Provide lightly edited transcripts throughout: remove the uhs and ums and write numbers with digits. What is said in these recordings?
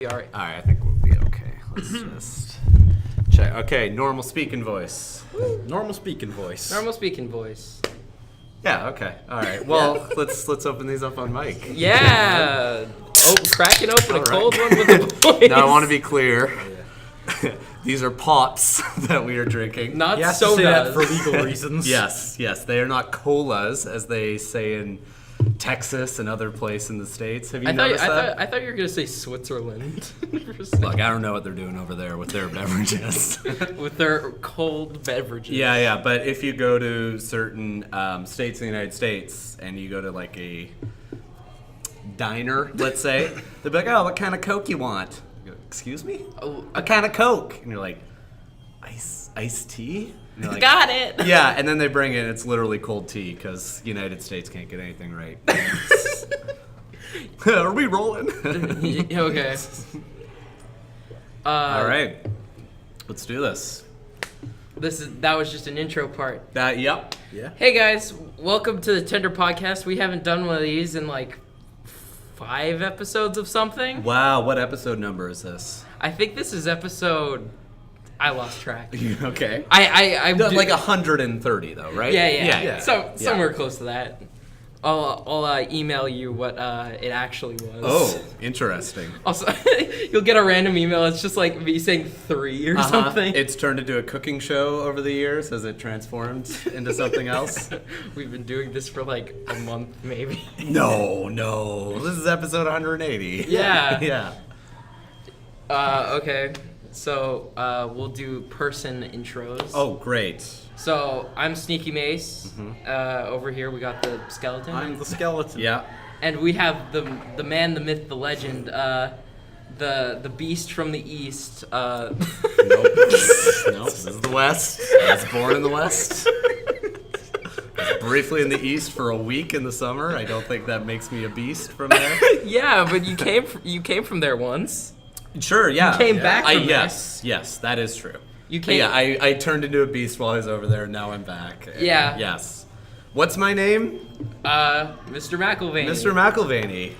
Alright, I think we'll be okay. Let's just check. Okay, normal speaking voice. normal speaking voice. Yeah, okay. Alright. Well, let's open these up on mic. Yeah. Cracking open a cold one with a voice. Now I want to be clear. These are pops that we are drinking. Not you have sodas. to say that for legal reasons. Yes. They are not colas, as they say in Texas and other places in the States. Have you noticed that? I thought you were going to say Switzerland. Look, I don't know what they're doing over there with their beverages. With their cold beverages. Yeah, but if you go to certain states in the United States and you go to like a diner, let's say, they'll be like, oh, what kind of Coke you want? You go, excuse me? Oh, A kind of Coke. And you're like, iced tea? And you're like, got it. yeah, and then they bring in, it's literally cold tea because United States can't get anything right. Are we rolling? Okay. All right. Let's do this. That was just an intro part. Yep. Yeah. Hey guys, welcome to the Tender Podcast. We haven't done one of these in like 5 episodes of something. Wow, what episode number is this? I think this is episode. I lost track. Okay. I'm Like 130 though, right? Yeah. Somewhere close to that. I'll email you what it actually was. Oh, interesting. Also, you'll get a random email. It's just like me saying 3 or something. It's turned into a cooking show over the years as it transformed into something else. We've been doing this for like a month, maybe. No. This is episode 180. Yeah. Yeah. Okay. So we'll do person intros. Oh, great. So I'm Sneaky Mace. Over here we got the skeleton. I'm the skeleton. Yeah. And we have the man, the myth, the legend, the beast from the east. Nope. This is the West. I was born in the West. I was briefly in the East for a week in the summer. I don't think that makes me a beast from there. Yeah, but you came from there once. Sure, yeah. You came back from there. Yes, that is true. You came. Yeah, I turned into a beast while I was over there, and now I'm back. Yeah. Yes. What's my name? Mr. Mcilvaney. Mr. Mcilvaney.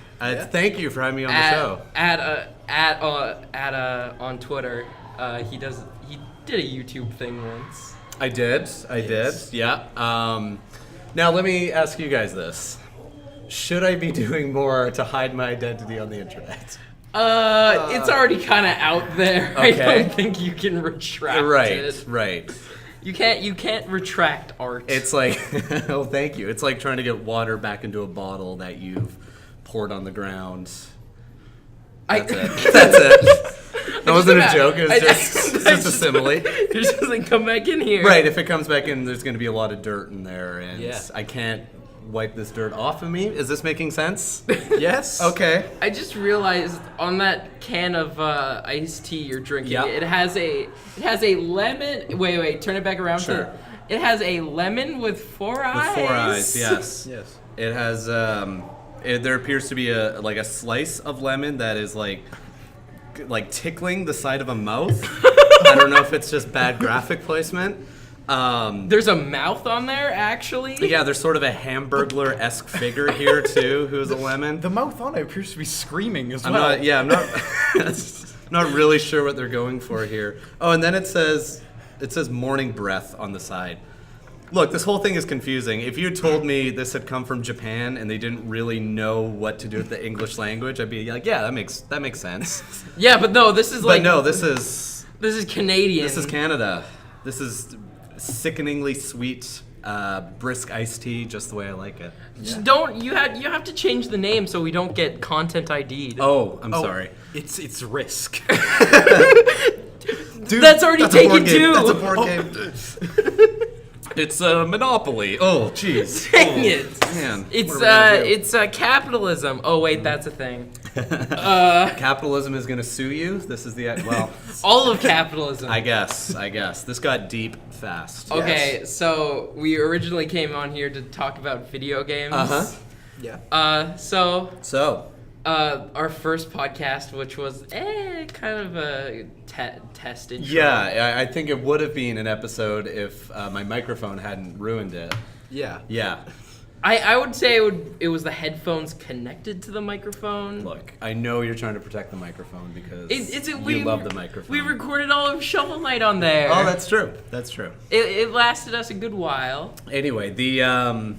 Thank you for having me on the show. On Twitter, he did a YouTube thing once. I did. Yeah. Now let me ask you guys this: should I be doing more to hide my identity on the internet? It's already kind of out there. Okay. I don't think you can retract it. Right. You can't retract art. It's like, oh, thank you. It's like trying to get water back into a bottle that you've poured on the ground. That's it. That wasn't a joke. It was just a simile. It just doesn't come back in here. Right. If it comes back in, there's going to be a lot of dirt in there, and Yeah. I can't wipe this dirt off of me. Is this making sense? Yes. Okay. I just realized on that can of iced tea you're drinking, Yep. it has a lemon. Wait, turn it back around. Sure. It has a lemon with 4 eyes. With 4 eyes, yes. Yes. It has. There appears to be a slice of lemon that is like tickling the side of a mouth. I don't know if it's just bad graphic placement. There's a mouth on there, actually. Yeah, there's sort of a Hamburglar-esque figure here too, who's a lemon. The mouth on it appears to be screaming as I'm well. not really sure what they're going for here. Oh, and then it says morning breath on the side. Look, this whole thing is confusing. If you told me this had come from Japan and they didn't really know what to do with the English language, I'd be like, yeah, that makes sense. Yeah, but no, this is like. But no, this is Canadian. This is Canada. This is sickeningly sweet, brisk iced tea, just the way I like it. Just don't. You have to change the name so we don't get content ID'd. Oh, I'm sorry. It's Risk. Dude, That's already taken too. That's a board game. It's Monopoly. Oh, jeez. Dang it. Man. It's capitalism. Oh wait, that's a thing. Capitalism is going to sue you? This is the All of capitalism. I guess. This got deep fast. Okay, Yes. so we originally came on here to talk about video games. Yeah. So our first podcast, which was kind of a test intro. Yeah, I think it would have been an episode if my microphone hadn't ruined it. Yeah. Yeah. I would say it was the headphones connected to the microphone. Look, I know you're trying to protect the microphone because we love the microphone. We recorded all of Shovel Knight on there. Oh, that's true. That's true. It lasted us a good while. Anyway, that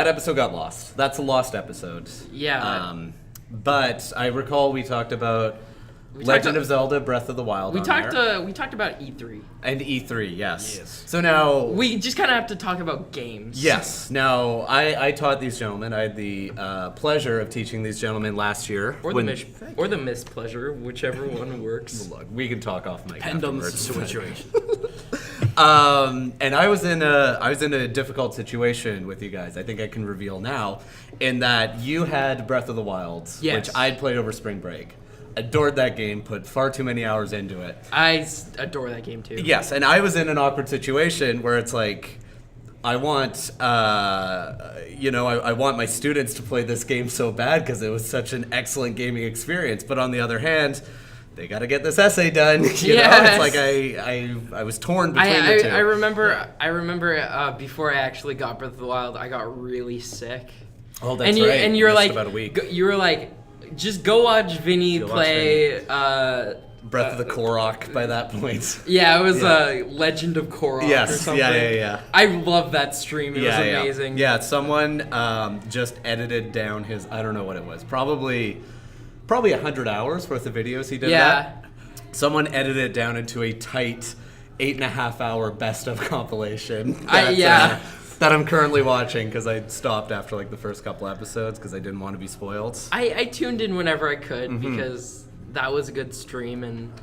episode got lost. That's a lost episode. Yeah. But I recall we talked about Legend of Zelda: Breath of the Wild. We talked about E3 and E3. Yes. So now we just kind of have to talk about games. Yes. Now I taught these gentlemen. I had the pleasure of teaching these gentlemen last year. Or the mispleasure, whichever one works. Look, we can talk off mic. Depend on the situation. And I was in a difficult situation with you guys. I think I can reveal now, in that you had Breath of the Wild, yes. which I'd played over spring break. Adored that game, put far too many hours into it. I adore that game too. Yes, and I was in an awkward situation where it's like, I want, I want my students to play this game so bad because it was such an excellent gaming experience. But on the other hand, they got to get this essay done. You know, it's like I was torn between the two. I remember before I actually got Breath of the Wild, I got really sick. Oh, that's right. And you're like, about a week. You were like, just go watch Vinny play. Breath of the Korok by that point. Yeah, it was Legend of Korok or something. Yeah. I love that stream. It was amazing. Yeah, someone just edited down his, I don't know what it was, probably 100 hours worth of videos he did that. Someone edited it down into a tight 8.5 hour best of compilation. That I'm currently watching because I stopped after like the first couple episodes because I didn't want to be spoiled. I tuned in whenever I could because that was a good stream, and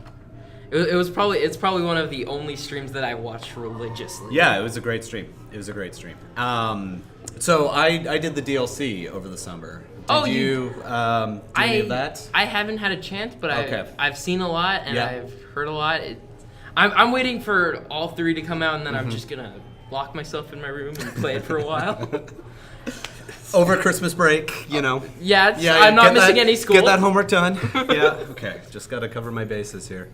it's probably one of the only streams that I watched religiously. Yeah, it was a great stream. So I did the DLC over the summer. Did you do any of that? I haven't had a chance, but Okay. I've seen a lot and I've heard a lot. I'm waiting for all 3 to come out, and then I'm just gonna lock myself in my room and play it for a while. Over Christmas break, you know. Yeah, I'm not missing any school. Get that homework done. Yeah. Okay. Just got to cover my bases here.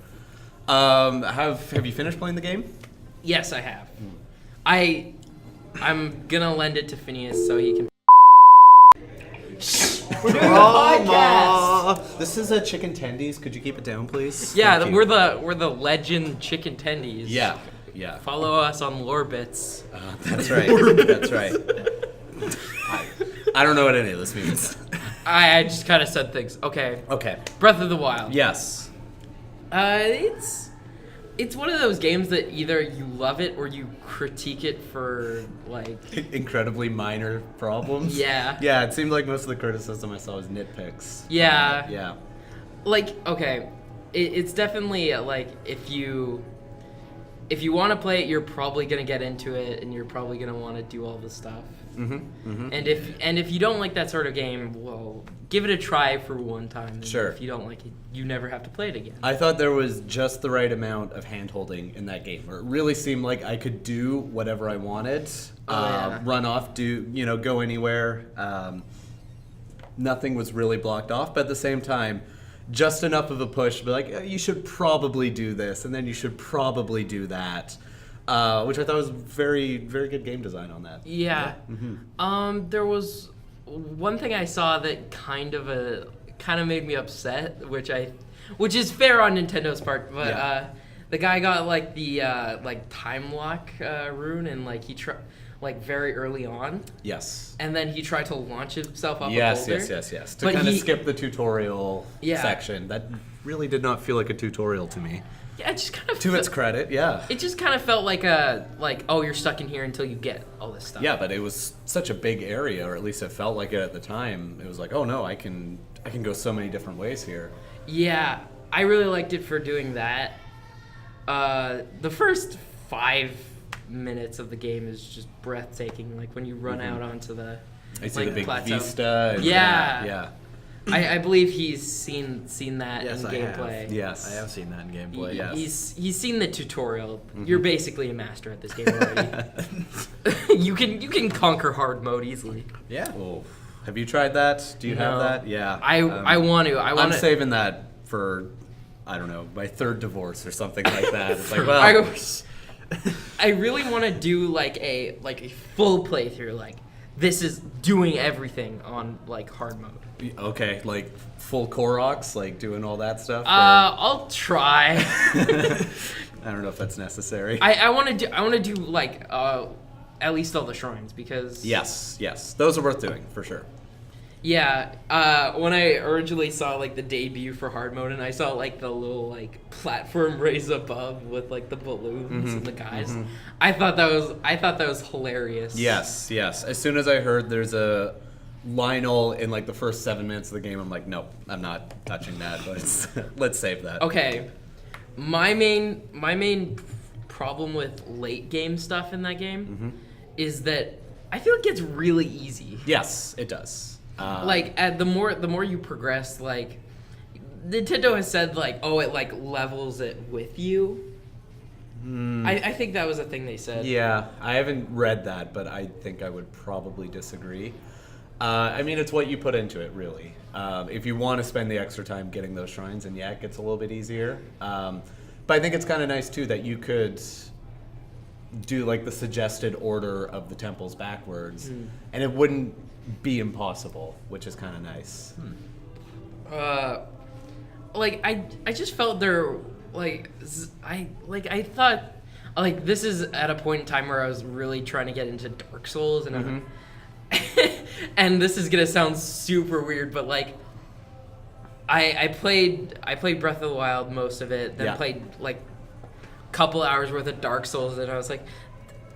Have you finished playing the game? Yes, I have. I'm gonna lend it to Phineas so he can. We're doing a podcast. This is a chicken tendies. Could you keep it down, please? Yeah, we're the legend chicken tendies. Yeah. Follow us on Lorebits. That's right. That's right. I don't know what any of this means. I just kind of said things. Okay. Breath of the Wild. Yes. It's one of those games that either you love it or you critique it for like incredibly minor problems. Yeah. Yeah, it seemed like most of the criticism I saw was nitpicks. Yeah. Yeah. Like, okay, it's definitely like if you want to play it, you're probably gonna get into it, and you're probably gonna want to do all the stuff. And if you don't like that sort of game, well, give it a try for one time. And sure. If you don't like it, you never have to play it again. I thought there was just the right amount of hand-holding in that game, where it really seemed like I could do whatever I wanted, run off, go anywhere. Nothing was really blocked off, but at the same time, just enough of a push to be like, you should probably do this, and then you should probably do that. Which I thought was very, very good game design on that. Yeah. There was one thing I saw that kind of made me upset, which is fair on Nintendo's part, but the guy got like the time lock rune, and like he very early on. Yes. And then he tried to launch himself up a boulder. Yes. To kind of skip the tutorial section. That really did not feel like a tutorial to me. Yeah, it just kind of... To its credit, yeah. It just kind of felt like you're stuck in here until you get all this stuff. Yeah, but it was such a big area, or at least it felt like it at the time. It was like, oh no, I can go so many different ways here. Yeah, I really liked it for doing that. The first 5 minutes of the game is just breathtaking. Like when you run out onto the I see the big plateau. vista. And yeah. I believe he's seen that in gameplay. Yes, I have seen that in gameplay. Yes. He's seen the tutorial. You're basically a master at this game already. you can conquer hard mode easily. Yeah. Oh. Have you tried that? Do you have that? Yeah. I want to. I'm saving that for, I don't know, my 3rd divorce or something like that. It's like, well, I really want to do like a full playthrough. Like this is doing everything on like hard mode. Okay, like full Koroks, like doing all that stuff. I'll try. I don't know if that's necessary. I want to do like at least all the shrines because Yes, those are worth doing for sure. yeah, when I originally saw like the debut for hard mode and I saw like the little like platform raised above with like the balloons and the guys, I thought that was hilarious. Yes. As soon as I heard there's a Lionel in like the first 7 minutes of the game, I'm like, nope, I'm not touching that. Let's save that. Okay, my main problem with late game stuff in that game is that I feel it gets really easy. Yes, it does. Like the more you progress, like Nintendo has said, like, oh, it like levels it with you. I think that was a thing they said. Yeah, I haven't read that, but I think I would probably disagree. I mean, it's what you put into it, really. If you want to spend the extra time getting those shrines, and yeah, it gets a little bit easier. But I think it's kind of nice too that you could do like the suggested order of the temples backwards, and it wouldn't be impossible, which is kind of nice. Like I just felt there, like I thought, like this is at a point in time where I was really trying to get into Dark Souls, and and this is gonna sound super weird, but like I played Breath of the Wild most of it, then played like a couple hours worth of Dark Souls, and I was like,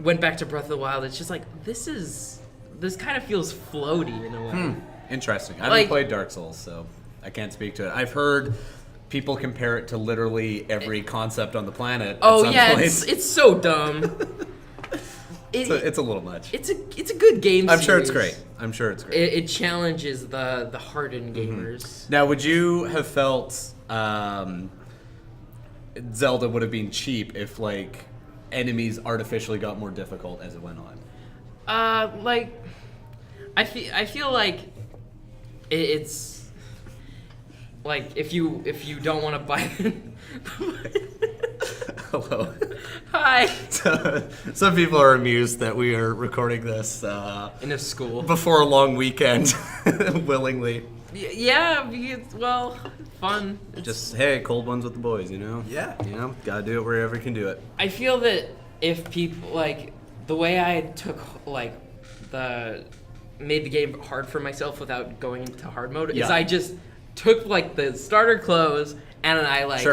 went back to Breath of the Wild. It's just like this kind of feels floaty in a way. Interesting. I haven't played Dark Souls, so I can't speak to it. I've heard people compare it to literally every concept on the planet. Oh yeah, it's so dumb. It's a little much. It's a good game. I'm sure it's great. It challenges the hardened gamers. Now, would you have felt Zelda would have been cheap if like enemies artificially got more difficult as it went on? Like I feel like it's like if you don't want to buy Hello. Hi. Some people are amused that we are recording this in a school before a long weekend, willingly. Yeah, well, fun. Just hey, cold ones with the boys, you know. Yeah. You know, gotta do it wherever you can do it. I feel that if people like the way I took like made the game hard for myself without going into hard mode is I just took like the starter clothes and I like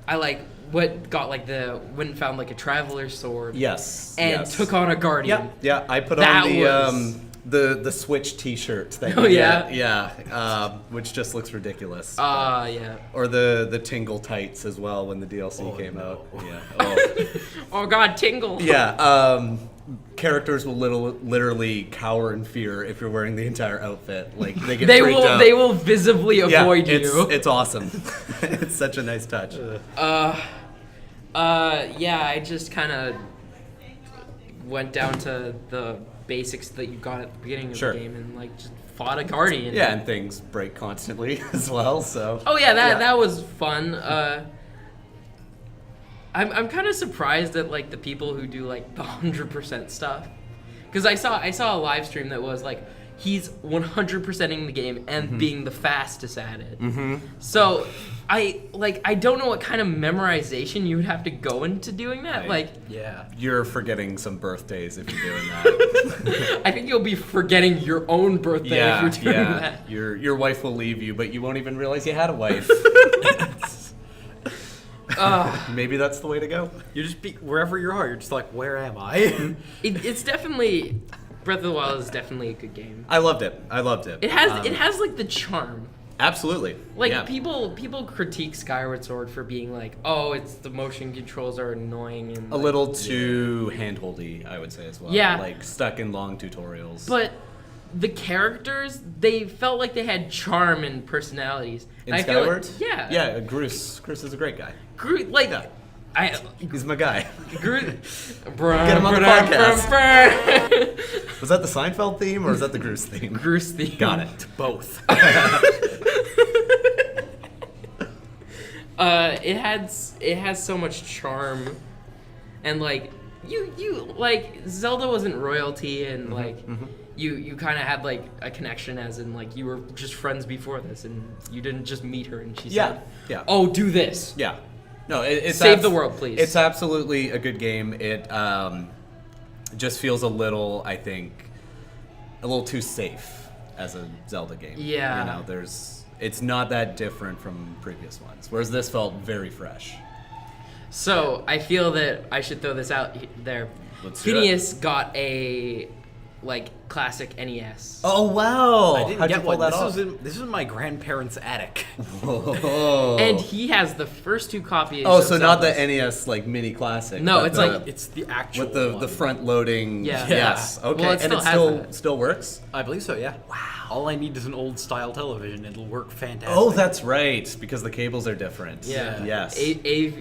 I like went and found like a traveler's sword. Yes. And took on a guardian. Yeah. I put on the Switch T-shirt that you get, which just looks ridiculous. Yeah. Or the Tingle tights as well when the DLC came out. Yeah. Oh. Oh God, Tingle. Yeah. Characters will literally cower in fear if you're wearing the entire outfit. Like they get freaked out. They will visibly avoid you. It's awesome. It's such a nice touch. I just kind of went down to the basics that you got at the beginning of the game and like just fought a guardian. Yeah, and things break constantly as well. So. Oh yeah, that was fun. I'm kind of surprised at like the people who do like the 100% stuff, because I saw a live stream that was like he's 100%ing the game and being the fastest at it. So I don't know what kind of memorization you would have to go into doing that. Like you're forgetting some birthdays if you're doing that. I think you'll be forgetting your own birthday if you're doing that. Your wife will leave you, but you won't even realize you had a wife. Maybe that's the way to go. You just be wherever you are. You're just like, where am I? It's definitely Breath of the Wild is definitely a good game. I loved it. It has like the charm. Absolutely. Like people critique Skyward Sword for being like, oh, it's the motion controls are annoying and a little too handholdy, I would say as well. Yeah. Like stuck in long tutorials. But the characters, they felt like they had charm and personalities. In Skyward? Yeah. Yeah, Groose. Groose is a great guy. He's my guy. Get him on the podcast. Was that the Seinfeld theme or was that the Groose theme? Groose theme. Got it. Both. It has so much charm, and like you like Zelda wasn't royalty, and like you kind of had like a connection, as in like you were just friends before this, and you didn't just meet her and she said, "Oh, do this." Yeah. No, it's save the world, please. It's absolutely a good game. It just feels a little, I think, a little too safe as a Zelda game. Yeah. You know, it's not that different from previous ones, whereas this felt very fresh. So I feel that I should throw this out there. Let's do Phineas got a like classic NES. Oh wow! I didn't How'd get you pull one. that off? This is in my grandparents' attic. Whoa. And he has the first 2 copies. Oh, of so not the Zeldas. NES like mini classic. No, but it's the- like It's the actual with the one. front loading. Yeah. Yes. Okay. Well, it and still it has that. still works. I believe so, yeah. Wow. All I need is an old style television. It'll work fantastic. Oh, that's right, because the cables are different. Yeah. Yes.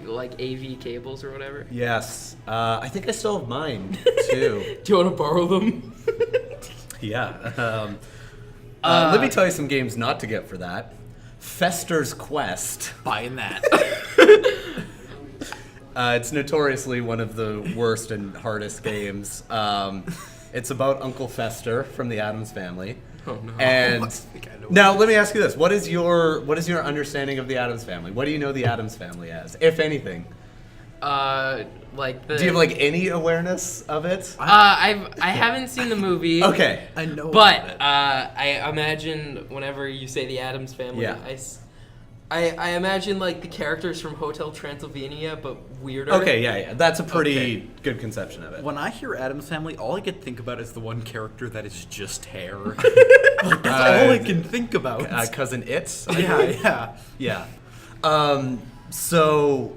Like AV cables or whatever. Yes. I think I still have mine too. Do you want to borrow them? Yeah. Let me tell you some games not to get for that. Fester's Quest. Buying that. It's notoriously one of the worst and hardest games. It's about Uncle Fester from the Addams Family. Oh no. And I think I know now let me ask you this: what is your understanding of the Addams Family? What do you know the Addams Family as, if anything? Like the. Do you have like any awareness of it? I haven't seen the movie. Okay. I know. But about it. I imagine whenever you say the Addams Family, Yeah. I imagine like the characters from Hotel Transylvania, but weirder. Okay, yeah. That's a pretty good conception of it. When I hear Addams Family, all I can think about is the one character that is just hair. Like, that's all I can think about. Cousin It's? yeah. Yeah. So,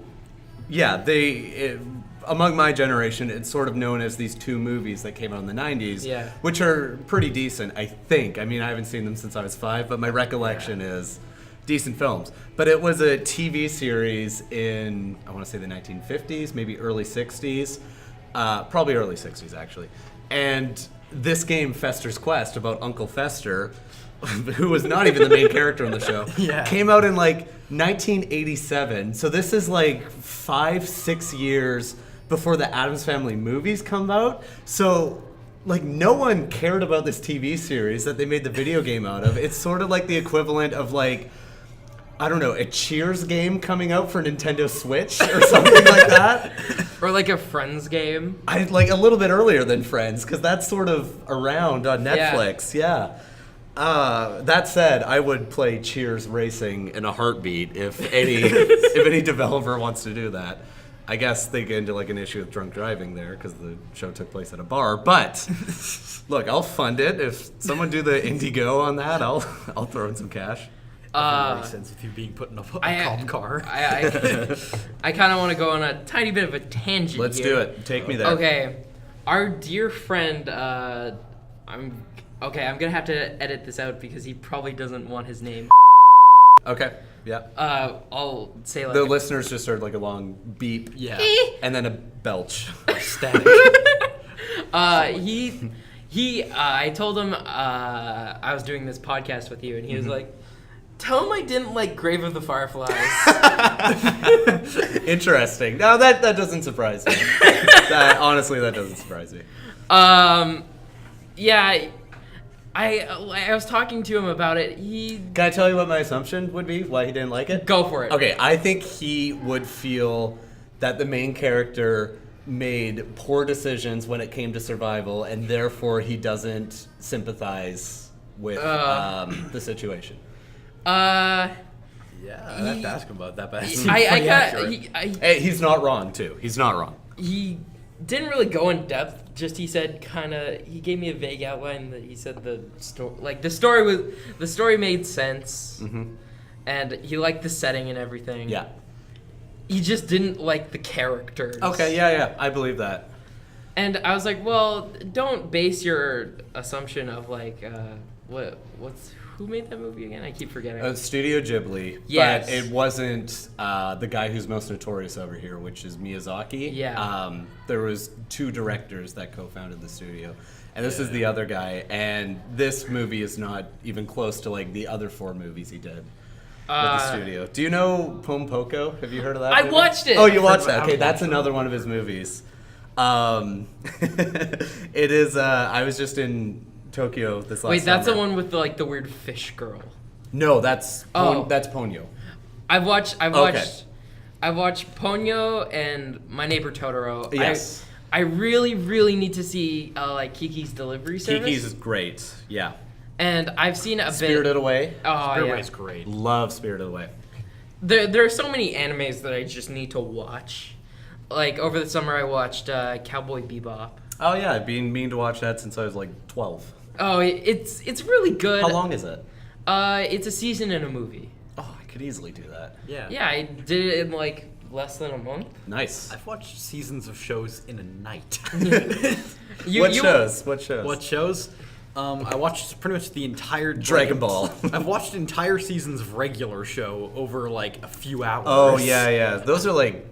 yeah, among my generation, it's sort of known as these 2 movies that came out in the 90s, Yeah. which are pretty decent, I think. I mean, I haven't seen them since I was 5, but my recollection is decent films. But it was a TV series in, I want to say the 1950s, maybe early 60s, probably early 60s, actually. And this game, Fester's Quest, about Uncle Fester, who was not even the main character in the show, came out in like 1987. So this is like 5-6 years before the Addams Family movies come out. So like no one cared about this TV series that they made the video game out of. It's sort of like the equivalent of like, I don't know, a Cheers game coming out for Nintendo Switch or something like that. Or like a Friends game. I like a little bit earlier than Friends, because that's sort of around on Netflix. Yeah. That said, I would play Cheers Racing in a heartbeat if any developer wants to do that. I guess they get into like an issue with drunk driving there because the show took place at a bar. But look, I'll fund it if someone do the Indiego on that. I'll throw in some cash. Makes sense with you being put in a cop car. I kind of want to go on a tiny bit of a tangent. Let's here. do it. Take me there. Okay, our dear friend. I'm gonna have to edit this out because he probably doesn't want his name. Okay. Yeah. I'll say like The listeners just heard like a long beep. Yeah. And then a belch. Static. I told him I was doing this podcast with you, and he was like, "Tell him I didn't like Grave of the Fireflies." Interesting. No, that doesn't surprise me. Honestly, that doesn't surprise me. Yeah, I was talking to him about it. Can I tell you what my assumption would be? Why he didn't like it? Go for it. Okay, I think he would feel that the main character made poor decisions when it came to survival, and therefore he doesn't sympathize with the situation. Yeah, I have to ask him about that, but He's not wrong, too. He's not wrong. He didn't really go in depth. Just he said he gave me a vague outline that he said the story made sense, and he liked the setting and everything. Yeah. He just didn't like the characters. Okay, yeah, I believe that. And I was like, well, don't base your assumption of like who made that movie again? I keep forgetting. Studio Ghibli. Yes. But it wasn't the guy who's most notorious over here, which is Miyazaki. Yeah. There was 2 directors that co-founded the studio. And this is the other guy. And this movie is not even close to like the other 4 movies he did with the studio. Do you know Pom Poko? Have you heard of that I movie? watched it. Oh, you watched that? Okay, that's another one of his movies. It is. I was just in Tokyo this last. Wait, that's summer. the one with the weird fish girl. No, that's Oh. that's Ponyo. I've watched Okay. Ponyo and My Neighbor Totoro. Yes. I really, really need to see like Kiki's Delivery Service. Kiki's is great. Yeah. And I've seen a bit. Spirited Away. Oh Spirited yeah. Away is great. Love Spirited Away. There are so many animes that I just need to watch. Like over the summer, I watched Cowboy Bebop. Oh yeah, I've been meaning to watch that since I was like 12. Oh, it's really good. How long is it? It's a season and a movie. Oh, I could easily do that. Yeah. Yeah, I did it in like less than a month. Nice. I've watched seasons of shows in a night. What shows? What shows? What shows? I watched pretty much the entire Dragon Ball. I've watched entire seasons of regular show over like a few hours. Oh yeah. Those are like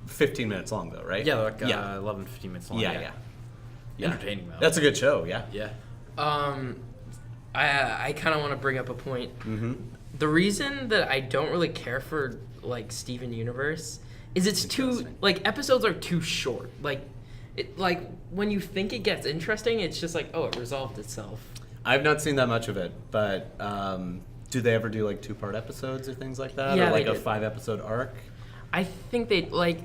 15 minutes long though, right? Yeah, like yeah. 11, 15 minutes long. Yeah. Entertaining though. That's a good show. Yeah. Yeah. I kind of want to bring up a point. Mm-hmm. The reason that I don't really care for like Steven Universe is it's too like episodes are too short. Like when you think it gets interesting, it's just like, oh, it resolved itself. I've not seen that much of it, but do they ever do like 2-part episodes or things like that, Yeah, or like they a did. 5-episode arc? I think they like.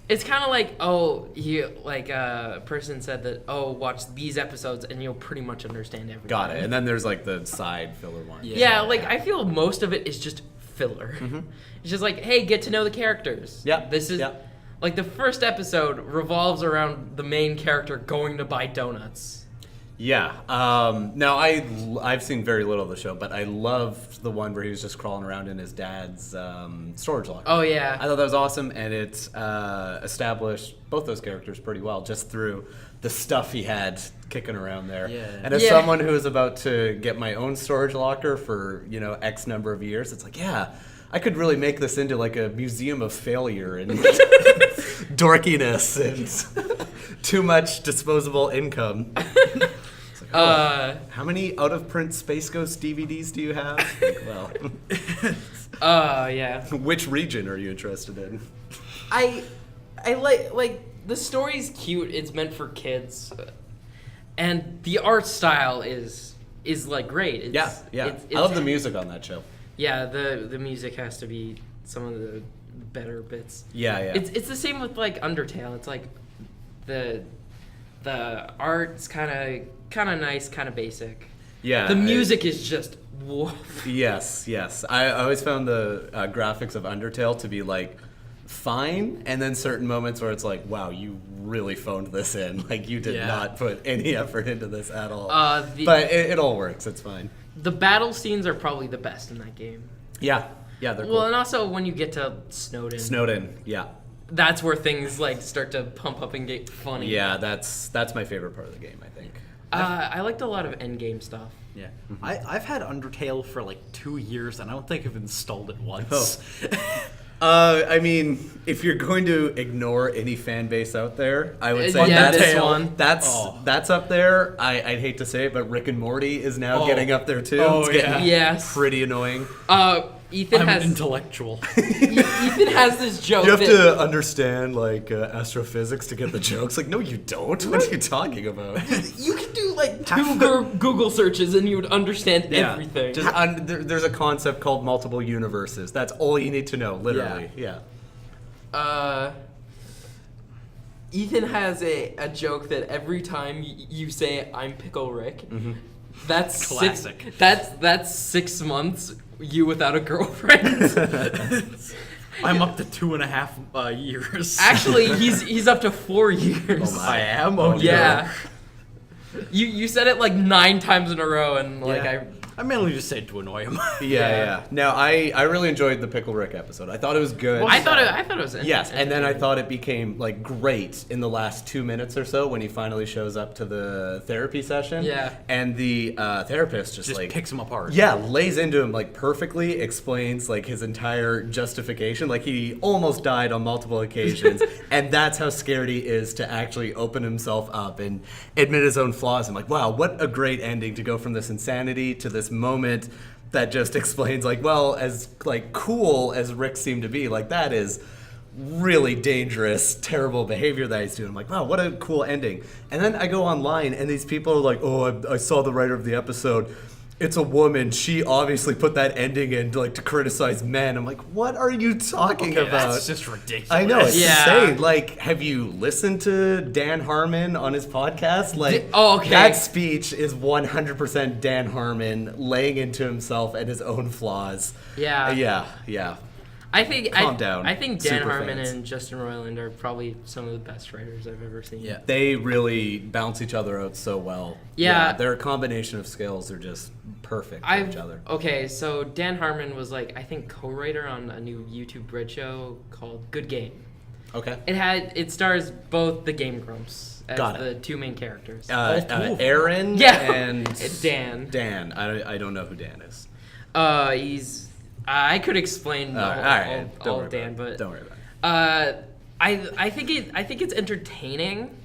It's kind of like, oh, you like a person said that, oh, watch these episodes and you'll pretty much understand everything. Got it. And then there's like the side filler one. Yeah, like I feel most of it is just filler. It's just like, hey, get to know the characters. Yeah, This is yeah. like the first episode revolves around the main character going to buy donuts. Yeah. Now I've seen very little of the show, but I loved the one where he was just crawling around in his dad's storage locker. Oh yeah. I thought that was awesome, and it established both those characters pretty well just through the stuff he had kicking around there. Yeah. And as Yeah. someone who is about to get my own storage locker for X number of years, it's like, yeah, I could really make this into like a museum of failure and dorkiness and too much disposable income. It's like, how many out-of-print Space Ghost DVDs do you have? Like, well, Yeah. which region are you interested in? I like the story's cute. It's meant for kids, and the art style is like great. It's, Yeah. It's, I love the music on that show. Yeah, the music has to be some of the better bits. Yeah. It's the same with like Undertale. It's like the art's kind of nice, kind of basic. Yeah. The music is just woof. Yes. I always found the graphics of Undertale to be like fine, and then certain moments where it's like, wow, you really phoned this in. Like you did not put any effort into this at all. But it all works. It's fine. The battle scenes are probably the best in that game. Yeah, they're cool. Well, and also when you get to Snowden, Yeah. that's where things like start to pump up and get funny. Yeah, that's my favorite part of the game, I think. I liked a lot of endgame stuff. Yeah. I've had Undertale for like 2 years, and I don't think I've installed it once. I mean, if you're going to ignore any fan base out there, I would say Yeah, that's this one. that's up there. I'd hate to say it, but Rick and Morty is now getting up there too. Oh, It's getting yeah. Yes. pretty annoying. Ethan I'm has intellectual. Ethan has this joke. You have that, to understand like astrophysics to get the jokes. Like, no, you don't. What are you talking about? You could do like two Google searches and you would understand everything. Just there's a concept called multiple universes. That's all you need to know, literally. Yeah. Ethan has a joke that every time you say I'm Pickle Rick, that's Classic. That's 6 months you without a girlfriend. I'm up to 2.5 years. Actually, he's up to 4 years. I am? Yeah. You said it like 9 times in a row, and like I mainly just say it to annoy him. Yeah. Now, I really enjoyed the Pickle Rick episode. I thought it was good. I thought it was Yes, and then I thought it became like great in the last 2 minutes or so when he finally shows up to the therapy session. Yeah. And the therapist just like picks him apart. Yeah, lays into him like perfectly, explains like his entire justification. Like he almost died on multiple occasions, and that's how scared he is to actually open himself up and admit his own flaws. I'm like, wow, what a great ending to go from this insanity to this moment that just explains like, well, as like cool as Rick seemed to be, like that is really dangerous, terrible behavior that he's doing. I'm like, wow, what a cool ending. And then I go online, and these people are like, oh, I saw the writer of the episode. It's a woman. She obviously put that ending in to criticize men. I'm like, what are you talking about? That's just ridiculous. I know, it's Yeah. insane. Like, have you listened to Dan Harmon on his podcast? Like, okay. That speech is 100% Dan Harmon laying into himself and his own flaws. Yeah. Yeah. Calm down, I think Dan super Harmon fans. and Justin Roiland are probably some of the best writers I've ever seen. Yeah. They really balance each other out so well. Yeah. Their combination of skills are just perfect for each other. Okay, so Dan Harmon was I think co-writer on a new YouTube Bread show called Good Game. Okay. It stars both the Game Grumps as Got it. the two main characters. Aaron Yeah. and It's Dan. Dan. I don't know who Dan is. He's I could explain all of Dan, but don't worry about it. I think it's entertaining,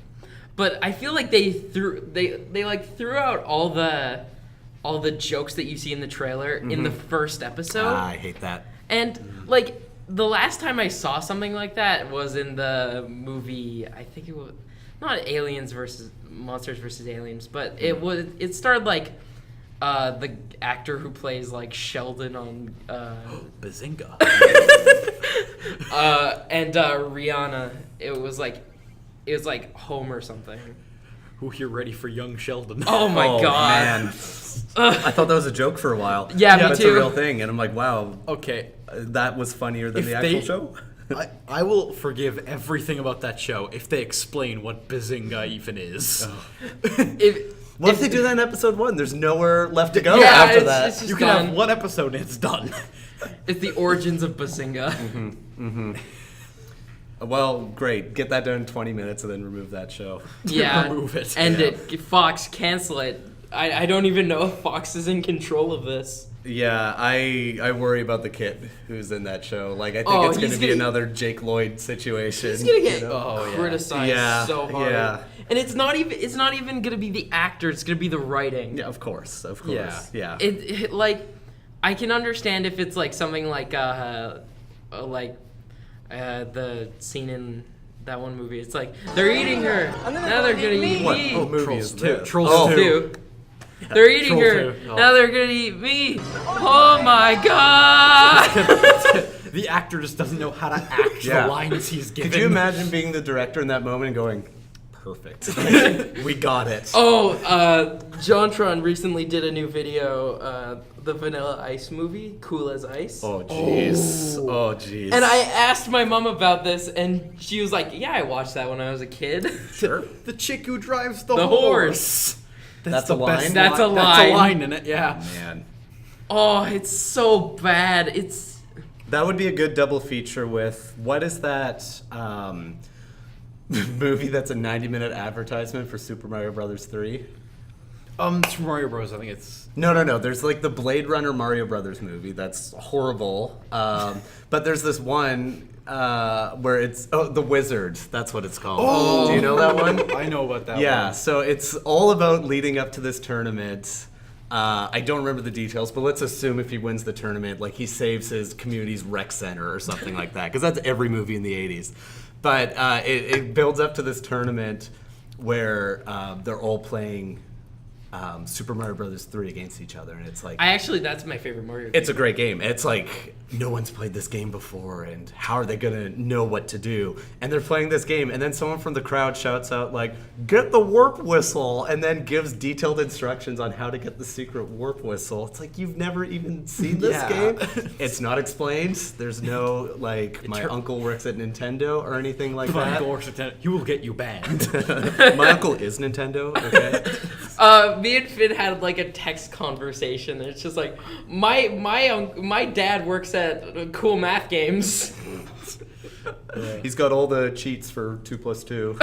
but I feel like they threw out all the jokes that you see in the trailer in the first episode. I hate that. And the last time I saw something like that was in the movie. I think it was not Monsters versus Aliens, but it starred the actor who plays Sheldon on Bazinga. and Rihanna. It was like Home or something. Who here ready for young Sheldon? Oh my god. Man. I thought that was a joke for a while. Yeah, me But it's too. a real thing, and I'm like, wow, Okay. that was funnier than If the actual they- show. I will forgive everything about that show if they explain what Bazinga even is. What if they do that in episode 1? There's nowhere left to go Yeah, after it's that. just You can done. have one episode and it's done. It's the origins of Bazinga. Well, great. Get that done in 20 minutes and then remove that show. Yeah, Remove it. End Yeah. it. Fox, cancel it. I don't even know if Fox is in control of this. Yeah, I worry about the kid who's in that show. I think Oh, it's going he's to be gonna- another Jake Lloyd situation. He's gonna get Oh, yeah. criticized Yeah, so hard. yeah. And it's not even gonna be the actor. It's gonna be the writing. Yeah, of course. Yeah. Yeah. I can understand if it's something the scene in that one movie. It's they're eating her. Now they're gonna eat What? me. Oh, movie Trolls is 2. this? Trolls Oh. 2. They're eating Troll her. 2. Oh. Now they're gonna eat me. Oh my god. The actor just doesn't know how to act Yeah. the lines he's given. Could you imagine being the director in that moment and going, perfect. We got it. Oh, JonTron recently did a new video, the Vanilla Ice movie, Cool as Ice. Oh, jeez. Oh, jeez. And I asked my mom about this, and she was like, "Yeah, I watched that when I was a kid." Sure. The chick who drives the, The horse. That's the a line? best That's a That's line. a line in it, yeah. Man. Oh, it's so bad. It's That would be a good double feature with, what is that movie that's a 90-minute advertisement for Super Mario Brothers 3? Super Mario Bros. I think it's... No. There's the Blade Runner Mario Brothers movie that's horrible. But there's this one where it's The Wizard. That's what it's called. Oh! Do you know that one? I know about that Yeah. one. So it's all about leading up to this tournament. I don't remember the details, but let's assume if he wins the tournament, he saves his community's rec center or something like that, because that's every movie in the 80s. But it builds up to this tournament where they're all playing Super Mario Brothers 3 against each other, and it's that's my favorite Mario game. it's a great game. It's no one's played this game before, and how are they gonna know what to do? And they're playing this game, and then someone from the crowd shouts out "Get the warp whistle!" and then gives detailed instructions on how to get the secret warp whistle. It's you've never even seen this Yeah. game. It's not explained. There's no my uncle works at Nintendo or anything like My that. uncle works at he will get you banned. My uncle is Nintendo. Okay. Me and Finn had a text conversation. It's just my dad works at Cool Math Games. He's got all the cheats for 2 + 2.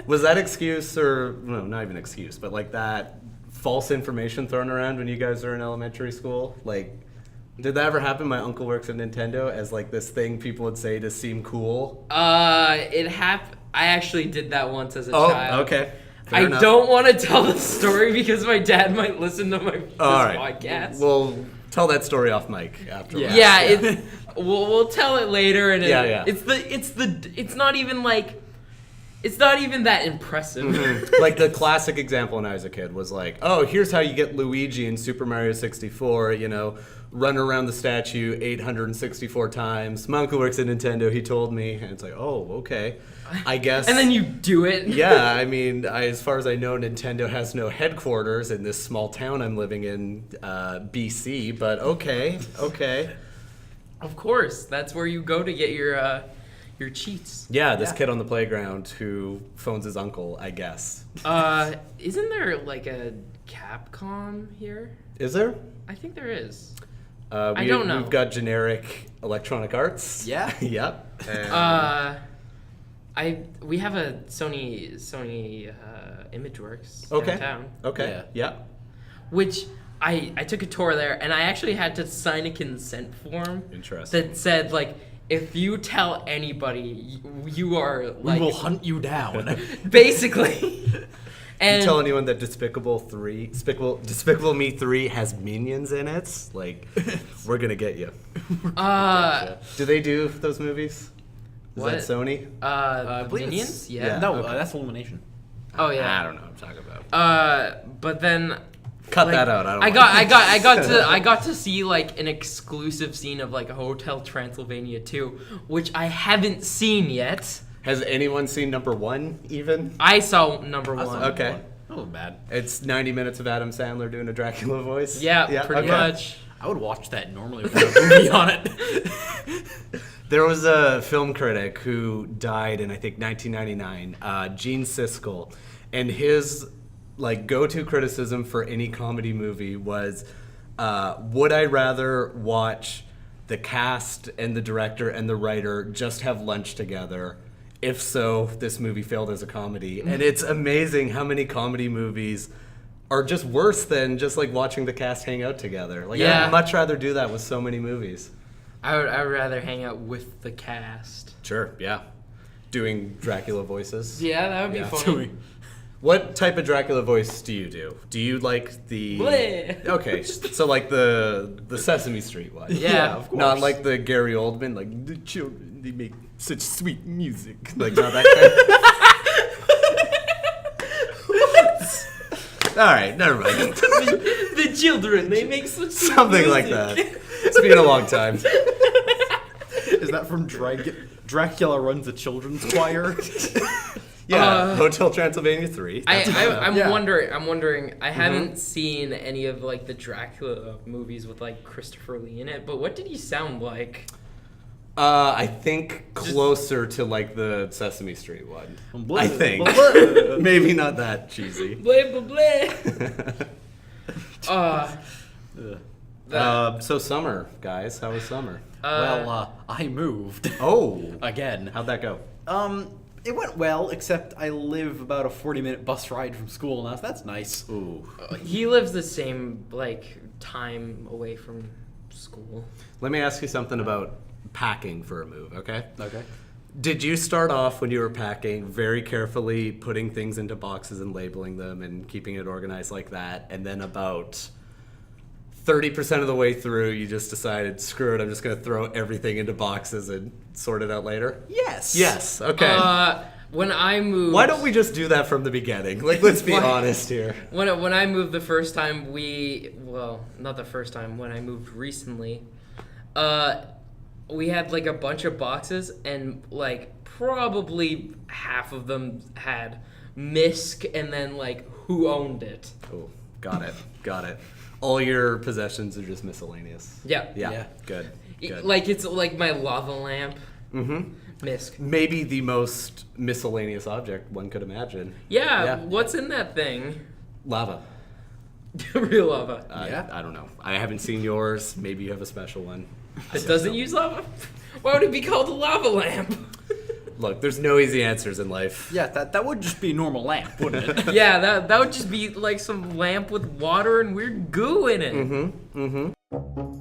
Was that excuse, or no, not even excuse, but that false information thrown around when you guys were in elementary school? Did that ever happen? My uncle works at Nintendo as this thing people would say to seem cool. It happened. I actually did that once as a child. Oh, okay. Fair I enough. don't want to tell the story because my dad might listen to my All right. podcast. Well, Tell that story off mic afterwards. Yeah, we'll tell it later, and Yeah. it's not even like. It's not even that impressive. Like the classic example when I was a kid was like, oh, here's how you get Luigi in Super Mario 64, run around the statue 864 times. My uncle works at Nintendo, he told me. And it's like, oh, okay. I guess. And then you do it. Yeah, I mean, as far as I know, Nintendo has no headquarters in this small town I'm living in, BC, but okay. Of course, that's where you go to get your cheats. Yeah, this kid on the playground who phones his uncle, I guess. Isn't there like a Capcom here? Is there? I think there is. I don't know. We've got generic Electronic Arts. Yeah. Yep. We have a Sony ImageWorks Okay. downtown. Okay. Yeah. Which I took a tour there, and I actually had to sign a consent form. Interesting. That said, like, if you tell anybody, you are like, we will hunt you down. basically. And you tell anyone that Despicable Me 3 has minions in it, like, we're gonna get you. Do they do those movies? Is What? that Sony? Minions? Yeah. No, Okay. that's Illumination. Oh yeah. I don't know what I'm talking about. But then Cut like, that out. I got to see like an exclusive scene of like Hotel Transylvania 2, which I haven't seen yet. Has anyone seen number 1 even? I saw number 1. Okay. That wasn't bad. It's 90 minutes of Adam Sandler doing a Dracula voice. Yeah, pretty much. I would watch that normally without a movie on it. There was a film critic who died in, I think, 1999, Gene Siskel, and his go-to criticism for any comedy movie was, would I rather watch the cast and the director and the writer just have lunch together? If so, this movie failed as a comedy. And it's amazing how many comedy movies are just worse than just like watching the cast hang out together. Like, Yeah. I'd much rather do that with so many movies. I would rather hang out with the cast. Sure, yeah. Doing Dracula voices. Yeah, that would be Yeah. funny. What type of Dracula voice do you do? Do you like the... Bleh. Okay, so like the Sesame Street one. Yeah, of course. Not like the Gary Oldman, like, the children, they make such sweet music. Like, not that kind. All right, never mind. The children, they make such sweet Something music. like that. It's been a long time. Is that from Dracula Runs a Children's Choir? Yeah, Hotel Transylvania 3. I'm Yeah. wondering. I haven't seen any of like the Dracula movies with like Christopher Lee in it, but what did he sound like? I think closer to like the Sesame Street one. Blah, I think. blah, blah. Maybe not that cheesy. Blah blah blah. So summer, guys. How was summer? I moved. Oh, Again. how'd that go? It went well, except I live about a 40-minute bus ride from school now, so that's nice. Ooh. He lives the same like time away from school. Let me ask you something about packing for a move, okay? Okay. Did you start off when you were packing very carefully putting things into boxes and labeling them and keeping it organized like that, and then about 30% of the way through you just decided, screw it, I'm just going to throw everything into boxes and sort it out later? Yes. Yes, okay. When I moved, Why don't we just do that from the beginning? Like, let's be honest here. When I moved the first time, not the first time, when I moved recently, we had like a bunch of boxes, and like probably half of them had MISC and then like who owned it. Oh, got it. All your possessions are just miscellaneous. Yeah. Yeah. Good. Like it's like my lava lamp. Mm-hmm. MISC. Maybe the most miscellaneous object one could imagine. Yeah. What's in that thing? Lava. Real lava. I don't know. I haven't seen yours. Maybe you have a special one. It doesn't use lava? Why would it be called a lava lamp? Look, there's no easy answers in life. Yeah, that would just be a normal lamp, wouldn't it? Yeah, that would just be like some lamp with water and weird goo in it. Mm-hmm.